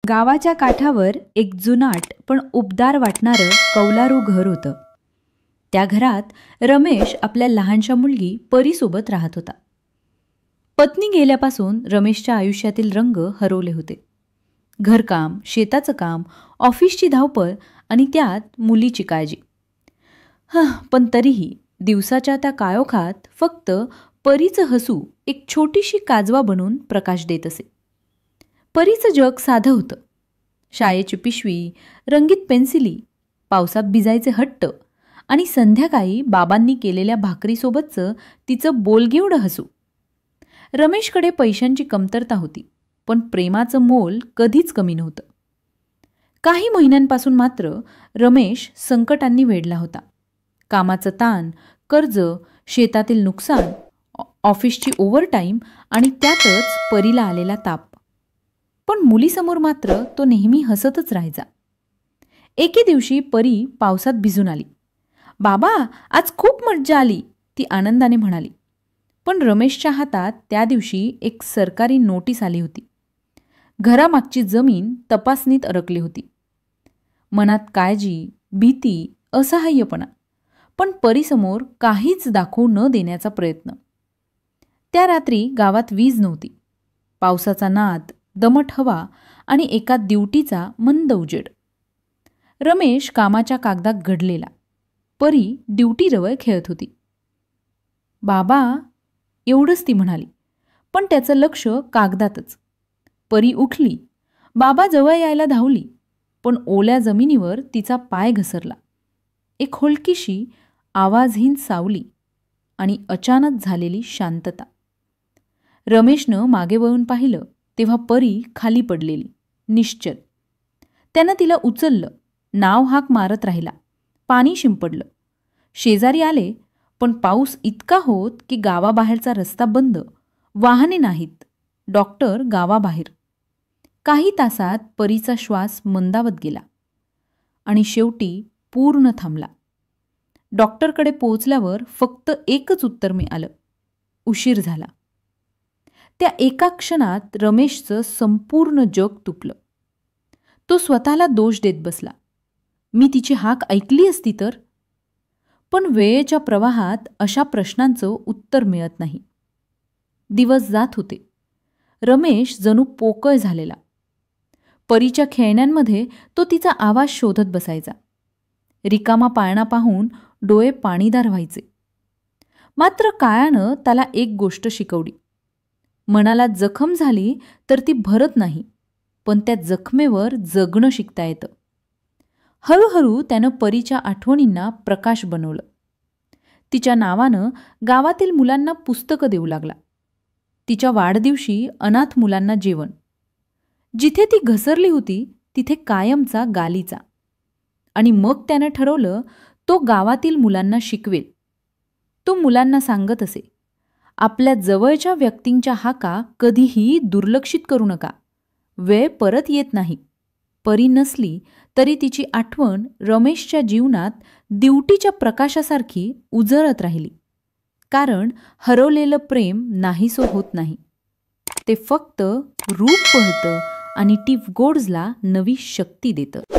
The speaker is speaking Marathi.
गावाच्या काठावर एक जुनाट पण उबदार वाटणारं कौलारू घर होतं. त्या घरात रमेश आपल्या लहानशा मुलगी परीसोबत राहत होता. पत्नी गेल्यापासून रमेशच्या आयुष्यातील रंग हरवले होते. घरकाम, शेताचं काम, ऑफिसची धावपळ आणि त्यात मुलीची काळजी. पण तरीही दिवसाच्या त्या काळोखात फक्त परीचं हसू एक छोटीशी काजवा बनून प्रकाश देत असे. परीचं जग साधं होतं. शाळेची पिशवी, रंगीत पेन्सिली, पावसात भिजायचे हट्ट आणि संध्याकाळी बाबांनी केलेल्या भाकरीसोबतचं तिचं बोलगेवढं हसू. रमेशकडे पैशांची कमतरता होती, पण प्रेमाचं मोल कधीच कमी नव्हतं. काही महिन्यांपासून मात्र रमेश संकटांनी वेढला होता. कामाचं ताण, कर्ज, शेतातील नुकसान, ऑफिसची ओव्हरटाईम आणि त्यातच परीला आलेला ताप. पण मुलीसमोर मात्र तो नेहमी हसतच राहायचा. एके दिवशी परी पावसात भिजून आली. "बाबा, आज खूप मज्जा आली," ती आनंदाने म्हणाली. पण रमेशच्या हातात त्या दिवशी एक सरकारी नोटीस आली होती. घरामागची जमीन तपासणीत अडकली होती. मनात काळजी, भीती, असहाय्यपणा, पण परीसमोर काहीच दाखवू न देण्याचा प्रयत्न. त्या रात्री गावात वीज नव्हती. पावसाचा नाद, दमट हवा आणि एका दिवटीचा मंद उजेड. रमेश कामाच्या कागदात घडलेला. परी ड्युटीजवळ खेळत होती. "बाबा," एवढंच ती म्हणाली, पण त्याचं लक्ष कागदातच. परी उठली. बाबा जवळ यायला धावली, पण ओल्या जमिनीवर तिचा पाय घसरला. एक हलकीशी आवाजहीन सावली आणि अचानक झालेली शांतता. रमेशनं मागे वळून पाहिलं तेव्हा परी खाली पडलेली, निश्चल. त्यानं तिला उचललं, नाव हाक मारत राहिला. पाणी शिंपडलं. शेजारी आले, पण पाऊस इतका होत की गावाबाहेरचा रस्ता बंद, वाहने नाहीत, डॉक्टर गावाबाहेर. काही तासात परीचा श्वास मंदावत गेला आणि शेवटी पूर्ण थांबला. डॉक्टरकडे पोहोचल्यावर फक्त एकच उत्तर मिळालं: उशीर झाला. त्या एका क्षणात रमेशचं संपूर्ण जग तुटलं. तो स्वतःला दोष देत बसला. मी तिची हाक ऐकली असती तर? पण वेळेच्या प्रवाहात अशा प्रश्नांचं उत्तर मिळत नाही. दिवस जात होते. रमेश जणू पोकळ झालेला. परीच्या खेळण्यांमध्ये तो तिचा आवाज शोधत बसायचा. रिकामा पाळणा पाहून डोळे पाणीदार व्हायचे. मात्र काळानं त्याला एक गोष्ट शिकवली: मनाला जखम झाली तर ती भरत नाही, पण त्या जखमेवर जगणं शिकता येतं. हळूहळू त्यानं परीच्या आठवणींना प्रकाश बनवलं. तिच्या नावानं गावातील मुलांना पुस्तकं देऊ लागला. तिच्या वाढदिवशी अनाथ मुलांना जेवण. जिथे ती घसरली होती तिथे कायमचा गालीचा. आणि मग त्यानं ठरवलं तो गावातील मुलांना शिकवेल. तो मुलांना सांगत असे: आपल्या जवळच्या व्यक्तींच्या हाका कधीही दुर्लक्षित करू नका. वेळ परत येत नाही. परी नसली तरी तिची आठवण रमेशच्या जीवनात दिवटीच्या प्रकाशासारखी उजळत राहिली. कारण हरवलेलं प्रेम नाहीसं होत नाही. ते फक्त रूप पळतं आणि टिफ गोड्सला नवी शक्ती देतं.